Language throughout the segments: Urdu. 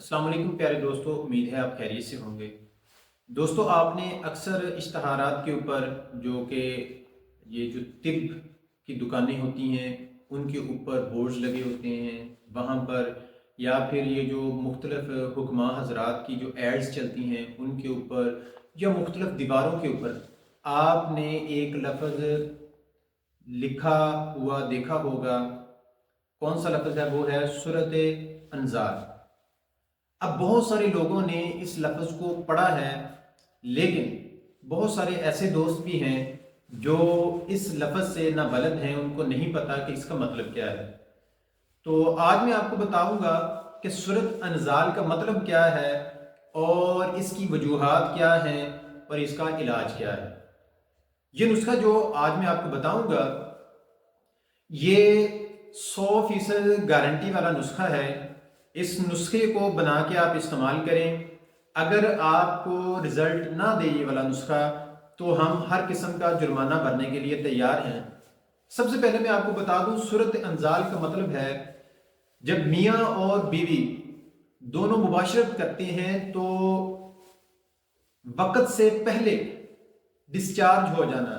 السلام علیکم پیارے دوستو، امید ہے آپ خیریت سے ہوں گے۔ دوستو، آپ نے اکثر اشتہارات کے اوپر جو کہ یہ جو طب کی دکانیں ہوتی ہیں ان کے اوپر بورڈز لگے ہوتے ہیں وہاں پر، یا پھر یہ جو مختلف حکماء حضرات کی جو ایڈز چلتی ہیں ان کے اوپر، یا مختلف دیواروں کے اوپر آپ نے ایک لفظ لکھا ہوا دیکھا ہوگا۔ کون سا لفظ ہے؟ وہ ہے سورۃ انزال۔ اب بہت سارے لوگوں نے اس لفظ کو پڑھا ہے، لیکن بہت سارے ایسے دوست بھی ہیں جو اس لفظ سے نہ بلد ہیں، ان کو نہیں پتا کہ اس کا مطلب کیا ہے۔ تو آج میں آپ کو بتاؤں گا کہ سورۃ انزال کا مطلب کیا ہے، اور اس کی وجوہات کیا ہیں، اور اس کا علاج کیا ہے۔ یہ نسخہ جو آج میں آپ کو بتاؤں گا، یہ 100% گارنٹی والا نسخہ ہے۔ اس نسخے کو بنا کے آپ استعمال کریں۔ اگر آپ کو رزلٹ نہ دے یہ والا نسخہ تو ہم ہر قسم کا جرمانہ بھرنے کے لیے تیار ہیں۔ سب سے پہلے میں آپ کو بتا دوں، سورۃ انزال کا مطلب ہے جب میاں اور بیوی دونوں مباشرت کرتے ہیں تو وقت سے پہلے ڈسچارج ہو جانا،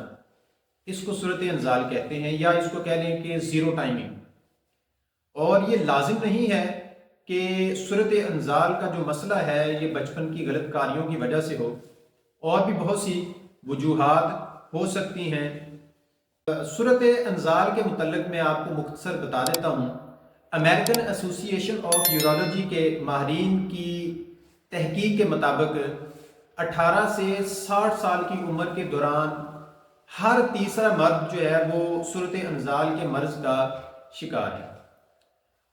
اس کو سورۃ انزال کہتے ہیں، یا اس کو کہہ لیں کہ زیرو ٹائمنگ۔ اور یہ لازم نہیں ہے کہ سورۃ انزال کا جو مسئلہ ہے یہ بچپن کی غلط کاریوں کی وجہ سے ہو، اور بھی بہت سی وجوہات ہو سکتی ہیں۔ سورۃ انزال کے متعلق میں آپ کو مختصر بتا دیتا ہوں۔ امریکن ایسوسی ایشن آف یورولوجی کے ماہرین کی تحقیق کے مطابق 18 سے 60 سال کی عمر کے دوران ہر تیسرا مرد جو ہے وہ سورۃ انزال کے مرض کا شکار ہے،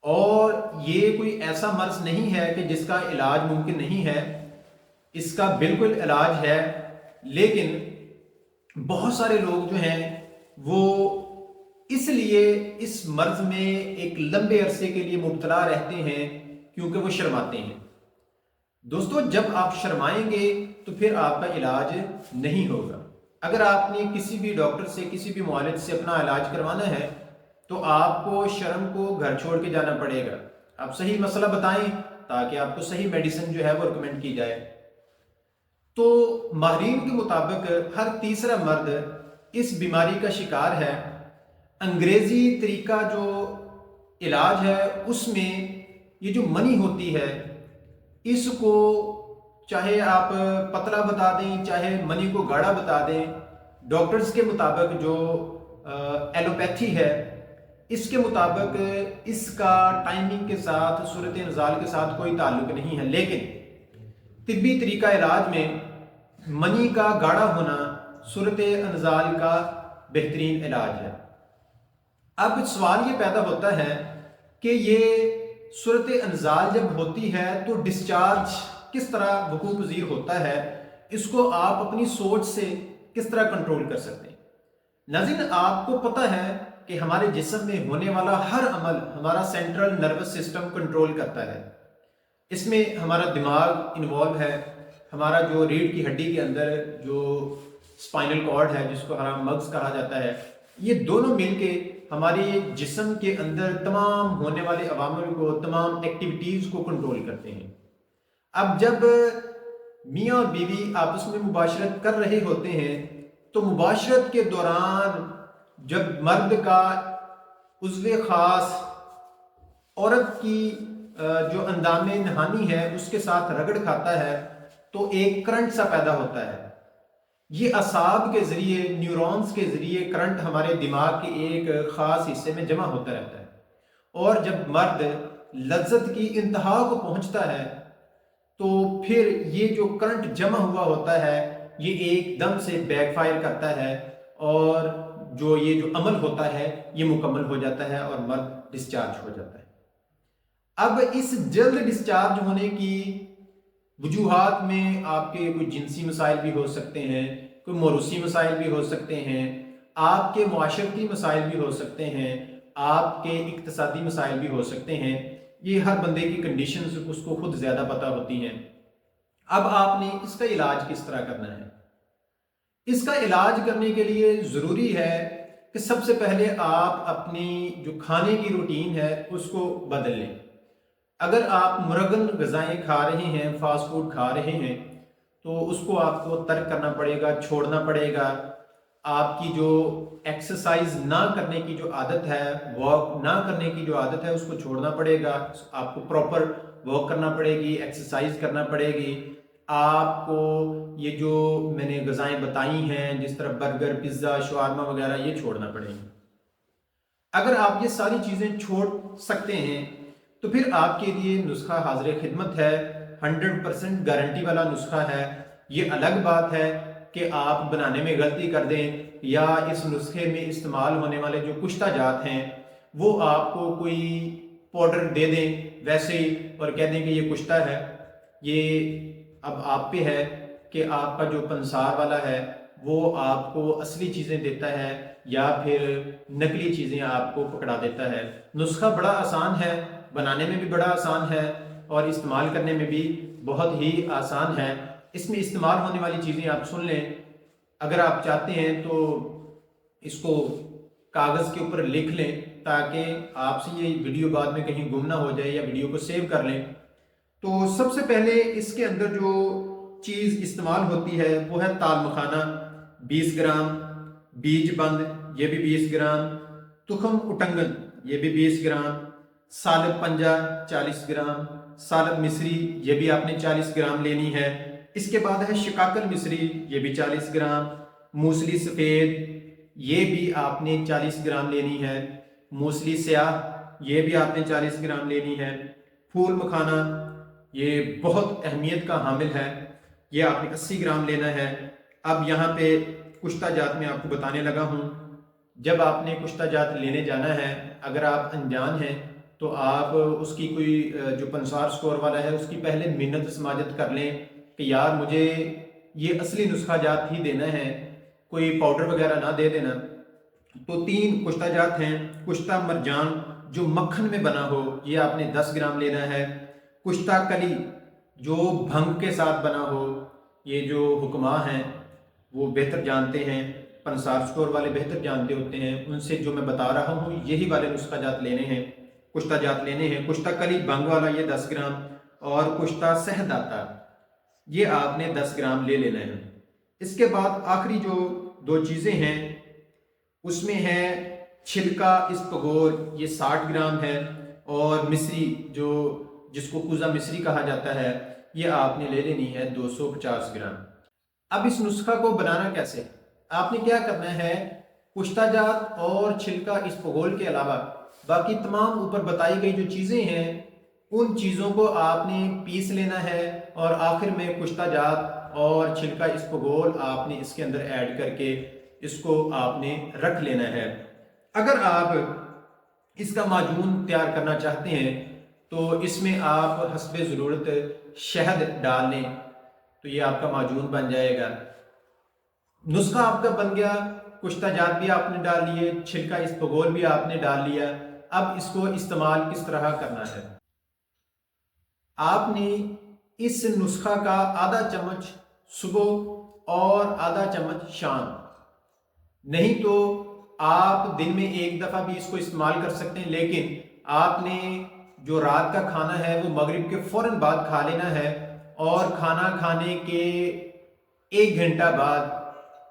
اور یہ کوئی ایسا مرض نہیں ہے کہ جس کا علاج ممکن نہیں ہے۔ اس کا بالکل علاج ہے، لیکن بہت سارے لوگ جو ہیں وہ اس لیے اس مرض میں ایک لمبے عرصے کے لیے مبتلا رہتے ہیں کیونکہ وہ شرماتے ہیں۔ دوستو، جب آپ شرمائیں گے تو پھر آپ کا علاج نہیں ہوگا۔ اگر آپ نے کسی بھی ڈاکٹر سے، کسی بھی معالج سے اپنا علاج کروانا ہے تو آپ کو شرم کو گھر چھوڑ کے جانا پڑے گا۔ آپ صحیح مسئلہ بتائیں تاکہ آپ کو صحیح میڈیسن جو ہے وہ ریکمنڈ کی جائے۔ تو ماہرین کے مطابق ہر تیسرا مرد اس بیماری کا شکار ہے۔ انگریزی طریقہ جو علاج ہے اس میں یہ جو منی ہوتی ہے، اس کو چاہے آپ پتلا بتا دیں چاہے منی کو گاڑھا بتا دیں، ڈاکٹرز کے مطابق جو ایلوپیتھی ہے اس کے مطابق اس کا ٹائمنگ کے ساتھ، صورت انزال کے ساتھ کوئی تعلق نہیں ہے، لیکن طبی طریقہ علاج میں منی کا گاڑھا ہونا صورت انزال کا بہترین علاج ہے۔ اب سوال یہ پیدا ہوتا ہے کہ یہ صورت انزال جب ہوتی ہے تو ڈسچارج کس طرح وقوع پذیر ہوتا ہے، اس کو آپ اپنی سوچ سے کس طرح کنٹرول کر سکتے ہیں۔ ناظرین، آپ کو پتہ ہے کہ ہمارے جسم میں ہونے والا ہر عمل ہمارا سینٹرل نروس سسٹم کنٹرول کرتا ہے۔ اس میں ہمارا دماغ انوالو ہے، ہمارا جو ریڑھ کی ہڈی کے اندر جو اسپائنل کارڈ ہے جس کو ہمارا مغز کہا جاتا ہے، یہ دونوں مل کے ہمارے جسم کے اندر تمام ہونے والے عوامل کو، تمام ایکٹیویٹیز کو کنٹرول کرتے ہیں۔ اب جب میاں اور بیوی آپس میں مباشرت کر رہے ہوتے ہیں تو مباشرت کے دوران جب مرد کا عضو خاص عورت کی جو اندام نہانی ہے اس کے ساتھ رگڑ کھاتا ہے تو ایک کرنٹ سا پیدا ہوتا ہے۔ یہ اعصاب کے ذریعے، نیورونز کے ذریعے کرنٹ ہمارے دماغ کے ایک خاص حصے میں جمع ہوتا رہتا ہے، اور جب مرد لذت کی انتہا کو پہنچتا ہے تو پھر یہ جو کرنٹ جمع ہوا ہوتا ہے یہ ایک دم سے بیک فائر کرتا ہے، اور جو یہ جو عمل ہوتا ہے یہ مکمل ہو جاتا ہے اور مرد ڈسچارج ہو جاتا ہے۔ اب اس جلد ڈسچارج ہونے کی وجوہات میں آپ کے کوئی جنسی مسائل بھی ہو سکتے ہیں، کوئی موروثی مسائل بھی ہو سکتے ہیں، آپ کے معاشرتی مسائل بھی ہو سکتے ہیں، آپ کے اقتصادی مسائل بھی ہو سکتے ہیں۔ یہ ہر بندے کی کنڈیشنز اس کو خود زیادہ پتہ ہوتی ہیں۔ اب آپ نے اس کا علاج کس طرح کرنا ہے؟ اس کا علاج کرنے کے لیے ضروری ہے کہ سب سے پہلے آپ اپنی جو کھانے کی روٹین ہے اس کو بدل لیں۔ اگر آپ مرغن غذائیں کھا رہے ہیں، فاسٹ فوڈ کھا رہے ہیں، تو اس کو آپ کو ترک کرنا پڑے گا، چھوڑنا پڑے گا۔ آپ کی جو ایکسرسائز نہ کرنے کی جو عادت ہے، واک نہ کرنے کی جو عادت ہے، اس کو چھوڑنا پڑے گا۔ آپ کو پراپر واک کرنا پڑے گی، ایکسرسائز کرنا پڑے گی۔ آپ کو یہ جو میں نے غذائیں بتائی ہیں، جس طرح برگر، پیزا، شاورما وغیرہ، یہ چھوڑنا پڑے گی۔ اگر آپ یہ ساری چیزیں چھوڑ سکتے ہیں تو پھر آپ کے لیے نسخہ حاضر خدمت ہے، 100% گارنٹی والا نسخہ ہے۔ یہ الگ بات ہے کہ آپ بنانے میں غلطی کر دیں یا اس نسخے میں استعمال ہونے والے جو کشتہ جات ہیں وہ آپ کو کوئی پاؤڈر دے دیں ویسے ہی اور کہہ دیں کہ یہ کشتہ ہے۔ یہ اب آپ پہ ہے کہ آپ کا جو پنسار والا ہے وہ آپ کو اصلی چیزیں دیتا ہے یا پھر نقلی چیزیں آپ کو پکڑا دیتا ہے۔ نسخہ بڑا آسان ہے، بنانے میں بھی بڑا آسان ہے اور استعمال کرنے میں بھی بہت ہی آسان ہے۔ اس میں استعمال ہونے والی چیزیں آپ سن لیں، اگر آپ چاہتے ہیں تو اس کو کاغذ کے اوپر لکھ لیں تاکہ آپ سے یہ ویڈیو بعد میں کہیں گم نہ ہو جائے، یا ویڈیو کو سیو کر لیں۔ تو سب سے پہلے اس کے اندر جو چیز استعمال ہوتی ہے وہ ہے تال مکھانا 20 گرام، بیج بند یہ بھی 20 گرام، تخم اٹنگن یہ بھی 20 گرام، سالب پنجہ 40 گرام، سالب مصری یہ بھی آپ نے 40 گرام لینی ہے۔ اس کے بعد ہے شکاکل مصری یہ بھی 40 گرام، موسلی سفید یہ بھی آپ نے 40 گرام لینی ہے، موسلی سیاہ یہ بھی آپ نے 40 گرام لینی ہے، پھول مکھانا یہ بہت اہمیت کا حامل ہے، یہ آپ نے 80 گرام لینا ہے۔ اب یہاں پہ کشتہ جات میں آپ کو بتانے لگا ہوں، جب آپ نے کشتہ جات لینے جانا ہے، اگر آپ انجان ہیں تو آپ اس کی کوئی جو پنسار سٹور والا ہے اس کی پہلے منت سماجت کر لیں کہ یار مجھے یہ اصلی نسخہ جات ہی دینا ہے، کوئی پاؤڈر وغیرہ نہ دے دینا۔ تو 3 کشتہ جات ہیں۔ کشتہ مرجان جو مکھن میں بنا ہو یہ آپ نے 10 گرام لینا ہے۔ کشتہ کلی جو بھنگ کے ساتھ بنا ہو، یہ جو حکماء ہیں وہ بہتر جانتے ہیں، پنسار سٹور والے بہتر جانتے ہوتے ہیں، ان سے جو میں بتا رہا ہوں یہی والے نسخہ جات لینے ہیں، کشتہ جات لینے ہیں۔ کشتہ کلی بھنگ والا یہ 10 گرام اور کشتہ سہد آتا یہ آپ نے 10 گرام لے لینا ہے۔ اس کے بعد آخری جو 2 چیزیں ہیں اس میں ہے چھلکا اسپغور یہ 60 گرام ہے، اور مصری جو جس کو کوزہ مصری کہا جاتا ہے یہ آپ نے لے لینی ہے 250 گرام۔ اب اس نسخہ کو بنانا کیسے؟ آپ نے کیا کرنا ہے، کشتہ جات اور چھلکا اسپغول کے علاوہ باقی تمام اوپر بتائی گئی جو چیزیں ہیں ان چیزوں کو آپ نے پیس لینا ہے، اور آخر میں کشتہ جات اور چھلکا اسپغول آپ نے اس کے اندر ایڈ کر کے اس کو آپ نے رکھ لینا ہے۔ اگر آپ اس کا معجون تیار کرنا چاہتے ہیں تو اس میں آپ حسب ضرورت شہد ڈال لیں تو یہ آپ کا معجون بن جائے گا۔ نسخہ آپ کا بن گیا، کشتہ جات بھی آپ نے ڈال لیے، چھلکا اسپغول بھی آپ نے ڈال لیا۔ اب اس کو استعمال کس طرح کرنا ہے؟ آپ نے اس نسخہ کا آدھا چمچ صبح اور آدھا چمچ شام، نہیں تو آپ دن میں ایک دفعہ بھی اس کو استعمال کر سکتے ہیں، لیکن آپ نے جو رات کا کھانا ہے وہ مغرب کے فوراً بعد کھا لینا ہے، اور کھانا کھانے کے 1 گھنٹہ بعد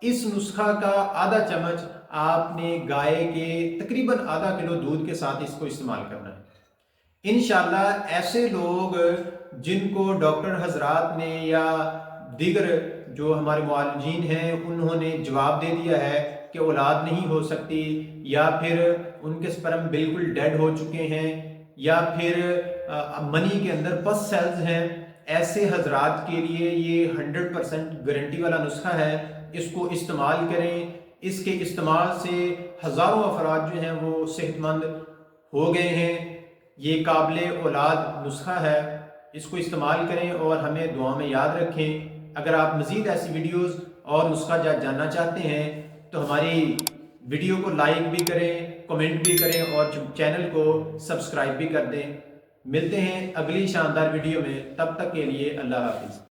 اس نسخہ کا آدھا چمچ آپ نے گائے کے تقریباً آدھا کلو دودھ کے ساتھ اس کو استعمال کرنا ہے۔ انشاءاللہ ایسے لوگ جن کو ڈاکٹر حضرات نے یا دیگر جو ہمارے معالجین ہیں انہوں نے جواب دے دیا ہے کہ اولاد نہیں ہو سکتی، یا پھر ان کے سپرم بالکل ڈیڈ ہو چکے ہیں، یا پھر منی کے اندر پس سیلز ہیں، ایسے حضرات کے لیے یہ 100% گارنٹی والا نسخہ ہے۔ اس کو استعمال کریں، اس کے استعمال سے ہزاروں افراد جو ہیں وہ صحت مند ہو گئے ہیں۔ یہ قابل اولاد نسخہ ہے، اس کو استعمال کریں اور ہمیں دعا میں یاد رکھیں۔ اگر آپ مزید ایسی ویڈیوز اور نسخہ جات جاننا چاہتے ہیں تو ہماری ویڈیو کو لائک بھی کریں، کمنٹ بھی کریں اور چینل کو سبسکرائب بھی کر دیں۔ ملتے ہیں اگلی شاندار ویڈیو میں، تب تک کے لیے اللہ حافظ۔